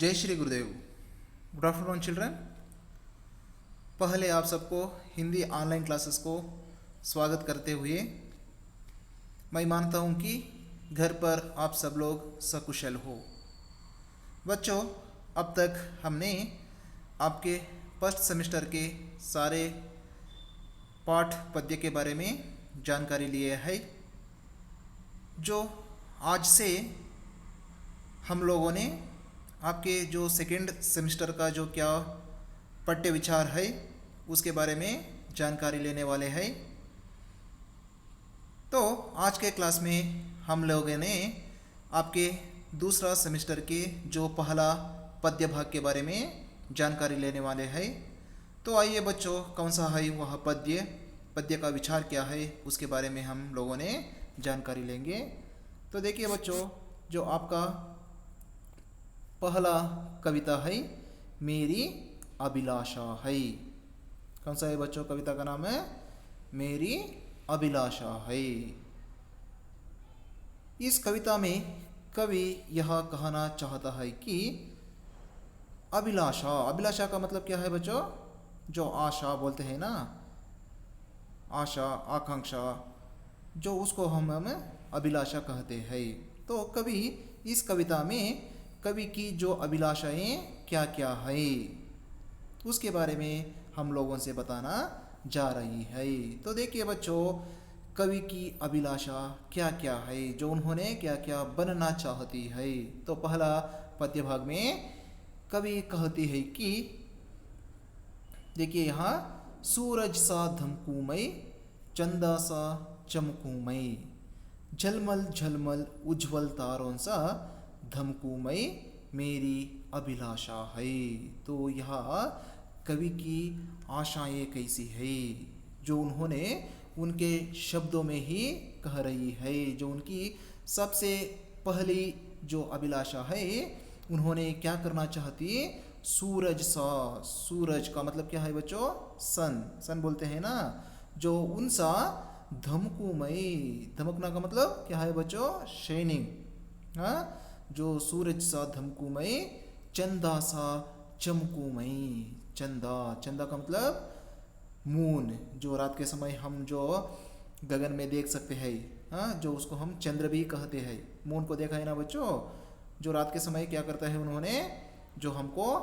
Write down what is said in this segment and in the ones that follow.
जय Shri Gurudev. Good afternoon children. पहले आप सबको हिंदी ऑनलाइन क्लासेस को स्वागत करते हुए मैं मानता हूं कि घर पर आप सब लोग सकुशल हो। बच्चों, अब तक हमने आपके फर्स्ट सेमेस्टर के सारे पाठ पद्य के बारे में जानकारी लिए है। जो आज से हम लोगों ने आपके जो सेकेंड सेमेस्टर का जो क्या पठ्य विचार है उसके बारे में जानकारी लेने वाले हैं। तो आज के क्लास में हम लोगों ने आपके दूसरा सेमेस्टर के जो पहला पद्य भाग के बारे में जानकारी लेने वाले हैं। तो आइए बच्चों, कौन सा है वह पद्य का विचार क्या है उसके बारे में हम लोगों ने जानकारी लेंगे। तो देखिए बच्चों, जो आपका पहला कविता है मेरी अभिलाषा है। कौन सा है बच्चों? कविता का नाम है मेरी अभिलाषा है। इस कविता में कवि यह कहना चाहता है कि अभिलाषा का मतलब क्या है बच्चों? जो आशा बोलते हैं ना, आशा आकांक्षा, जो उसको हम अभिलाषा कहते हैं। तो कवि इस कविता में कवि की जो अभिलाषाएं क्या क्या है उसके बारे में हम लोगों से बताना जा रही है। तो देखिए बच्चों, कवि की अभिलाषा क्या क्या है, जो उन्होंने क्या क्या बनना चाहती है। तो पहला पद्य भाग में कवि कहती है कि देखिए यहाँ, सूरज सा धमकूमय चंदा सा चमकूमय, झलमल झलमल उज्जवल तारों सा धमकूमय मेरी अभिलाषा है। तो यह कवि की आशाएं कैसी है, जो उन्होंने उनके शब्दों में ही कह रही है। जो उनकी सबसे पहली जो अभिलाषा है, उन्होंने क्या करना चाहती? सूरज सा। सूरज का मतलब क्या है बच्चों? सन बोलते हैं ना। जो उनसा धमकूमय, धमकना का मतलब क्या है बच्चों? शाइनिंग। हाँ, जो सूरज सा धमकूमय चंदा सा चमकूमय। चंदा का मतलब मून, जो रात के समय हम जो गगन में देख सकते हैं। हाँ, जो उसको हम चंद्र भी कहते हैं। मून को देखा है ना बच्चों, जो रात के समय क्या करता है, उन्होंने जो हमको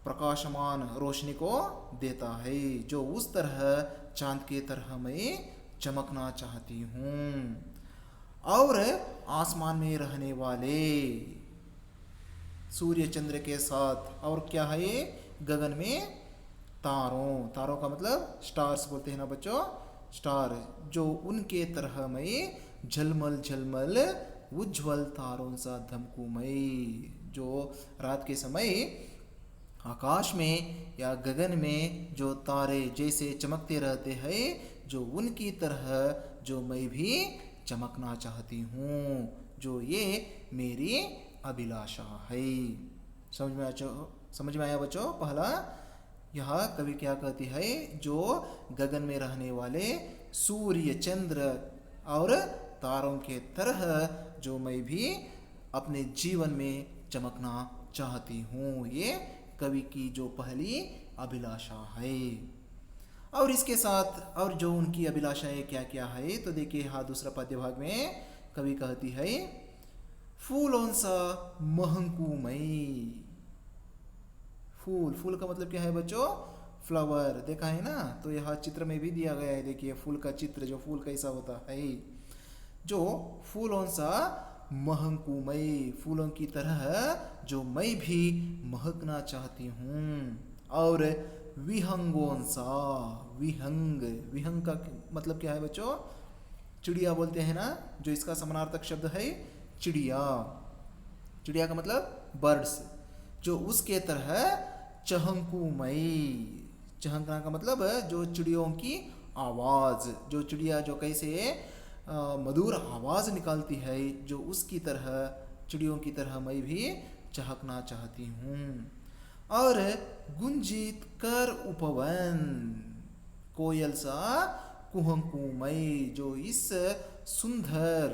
प्रकाशमान रोशनी को देता है। जो उस तरह चांद के तरह मैं चमकना चाहती हूँ। और आसमान में रहने वाले सूर्य चंद्र के साथ, और क्या है गगन में तारों का मतलब स्टार्स बोलते हैं ना बच्चों, स्टार, जो उनके तरह मैं झलमल झलमल उज्जवल तारों सा धमकूमय। जो रात के समय आकाश में या गगन में जो तारे जैसे चमकते रहते हैं, जो उनकी तरह जो मैं भी चमकना चाहती हूँ। जो ये मेरी अभिलाषा है। समझ में आया बच्चों? पहला यह कवि क्या कहती है? जो गगन में रहने वाले सूर्य चंद्र और तारों के तरह जो मैं भी अपने जीवन में चमकना चाहती हूँ, ये कवि की जो पहली अभिलाषा है। और इसके साथ और जो उनकी अभिलाषाएं क्या क्या है, तो देखिए यहाँ दूसरा पद्य भाग में कवि कहती है फूलों सा महंकूमय। फूल का मतलब क्या है बच्चों? फ्लावर। देखा है ना, तो यहाँ चित्र में भी दिया गया है। देखिए फूल का चित्र, जो फूल कैसा होता है। जो फूलों सा महंकूमय, फूलों की तरह जो मैं भी महकना चाहती हूँ। और विहंगों सा, विहंग का मतलब क्या है बच्चों? चिड़िया बोलते हैं ना, जो इसका समानार्थक शब्द है चिड़िया का मतलब बर्ड्स। जो उसके तरह चहंकूमय, चहंकना का मतलब जो चिड़ियों की आवाज, जो चिड़िया जो कैसे मधुर आवाज निकालती है, जो उसकी तरह चिड़ियों की तरह मैं भी चहकना चाहती हूँ। और गुंजित कर उपवन, कोयल सा कुहंकुमय, जो इस सुंदर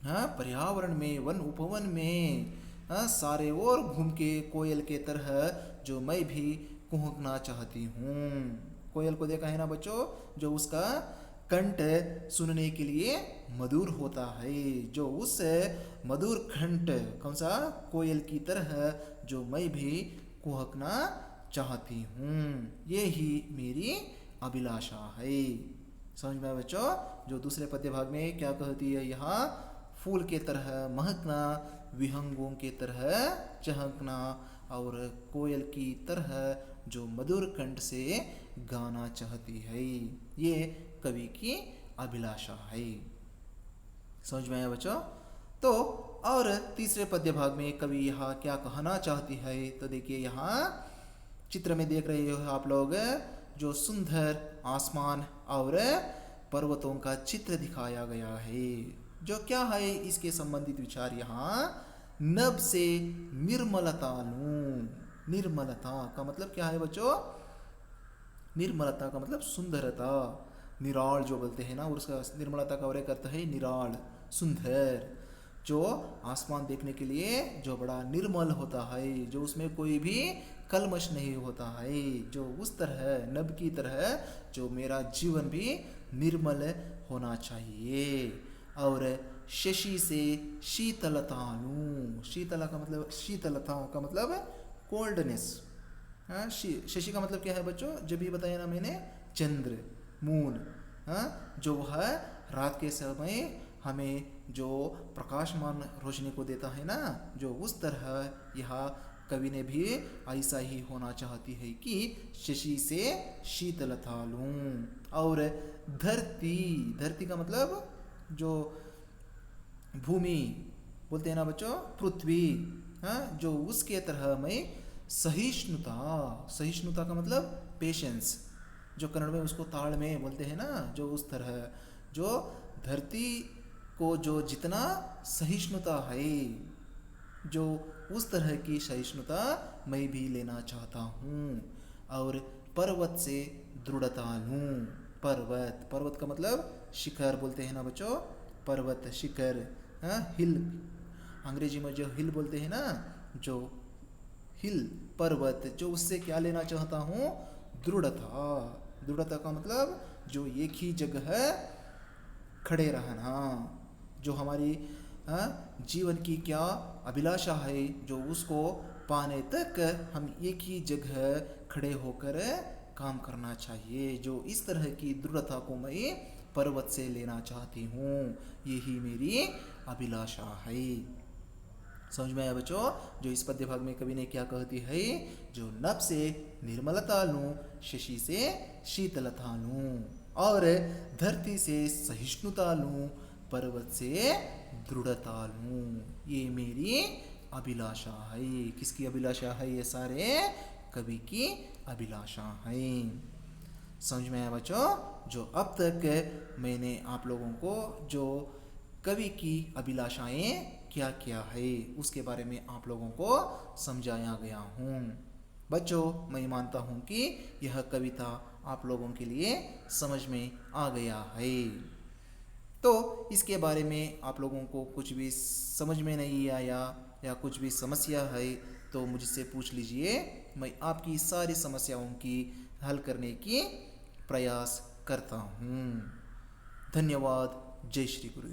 पर्यावरण में, वन उपवन में सारे ओर घूम के कोयल के तरह जो मैं भी कुहकना चाहती हूँ। कोयल को देखा है ना बच्चों, जो उसका कंठ सुनने के लिए मधुर होता है, जो उस मधुर कंठ कौन सा, कोयल की तरह जो मैं भी कुहकना चाहती हूँ। ये ही मेरी अभिलाषा है। समझ में आया बच्चों? जो दूसरे पद्य भाग में क्या कहती है, यहाँ फूल के तरह महकना, विहंगों के तरह चहकना और कोयल की तरह जो मधुर कंठ से गाना चाहती है, ये कवि की अभिलाषा है। समझ में आया बच्चों? तो और तीसरे पद्य भाग में कवि यहाँ क्या कहना चाहती है, तो देखिए यहाँ चित्र में देख रहे हो आप लोग, जो सुंदर आसमान और पर्वतों का चित्र दिखाया गया है। जो क्या है इसके संबंधित विचार यहाँ, नभ से निर्मलता लूं। निर्मलता का मतलब क्या है बच्चों? निर्मलता का मतलब सुंदरता, निराल जो बोलते हैं ना, और उसका निर्मलता का और एक अर्थ है निराल, सुंदर। जो आसमान देखने के लिए जो बड़ा निर्मल होता है, जो उसमें कोई भी कलमश नहीं होता है, जो उस तरह नभ की तरह जो मेरा जीवन भी निर्मल होना चाहिए। और शशि से शीतलता लूं। शीतला का मतलब, शीतलता का मतलब कोल्डनेस। हाँ, शशि का मतलब क्या है बच्चों? जब भी बताया ना मैंने, चंद्र, मून, जो है रात के समय हमें जो प्रकाशमान रोशनी को देता है ना, जो उस तरह यहाँ कवि ने भी ऐसा ही होना चाहती है कि शशि से शीतलता लूं। और धरती, धरती का मतलब जो भूमि बोलते हैं ना बच्चों, पृथ्वी, जो उसके तरह मैं सहिष्णुता, सहिष्णुता का मतलब पेशेंस, जो कन्नड़ में उसको ताड़ में बोलते हैं ना, जो उस तरह जो धरती को जो जितना सहिष्णुता है, जो उस तरह की सहिष्णुता मैं भी लेना चाहता हूँ। और पर्वत से दृढ़ता लूँ। पर्वत, पर्वत का मतलब शिखर बोलते हैं ना बच्चों, पर्वत, शिखर, हिल, अंग्रेजी में जो हिल बोलते हैं ना, जो हिल, पर्वत, जो उससे क्या लेना चाहता हूँ, दृढ़ता। दृढ़ता का मतलब जो एक ही जगह खड़े रहना, जो हमारी जीवन की क्या अभिलाषा है, जो उसको पाने तक हम एक ही जगह खड़े होकर काम करना चाहिए। जो इस तरह की दृढ़ता को मैं पर्वत से लेना चाहती हूँ, यही मेरी अभिलाषा है। समझ में आया बच्चों? जो इस पद्य भाग में कवि ने क्या कहती है, जो नभ से निर्मलता लूं, शशि से शीतलता लूं, और धरती से सहिष्णुता लूं, पर्वत से दृढ़ता लूं, ये मेरी अभिलाषा है। किसकी अभिलाषा है? ये सारे कवि की अभिलाषा है। समझ में आया बच्चों? जो अब तक मैंने आप लोगों को जो कवि की अभिलाषाएं क्या क्या है उसके बारे में आप लोगों को समझाया गया हूँ। बच्चों, मैं मानता हूँ कि यह कविता आप लोगों के लिए समझ में आ गया है। तो इसके बारे में आप लोगों को कुछ भी समझ में नहीं आया या कुछ भी समस्या है तो मुझसे पूछ लीजिए, मैं आपकी सारी समस्याओं की हल करने की प्रयास करता हूँ। धन्यवाद। जय श्री गुरु।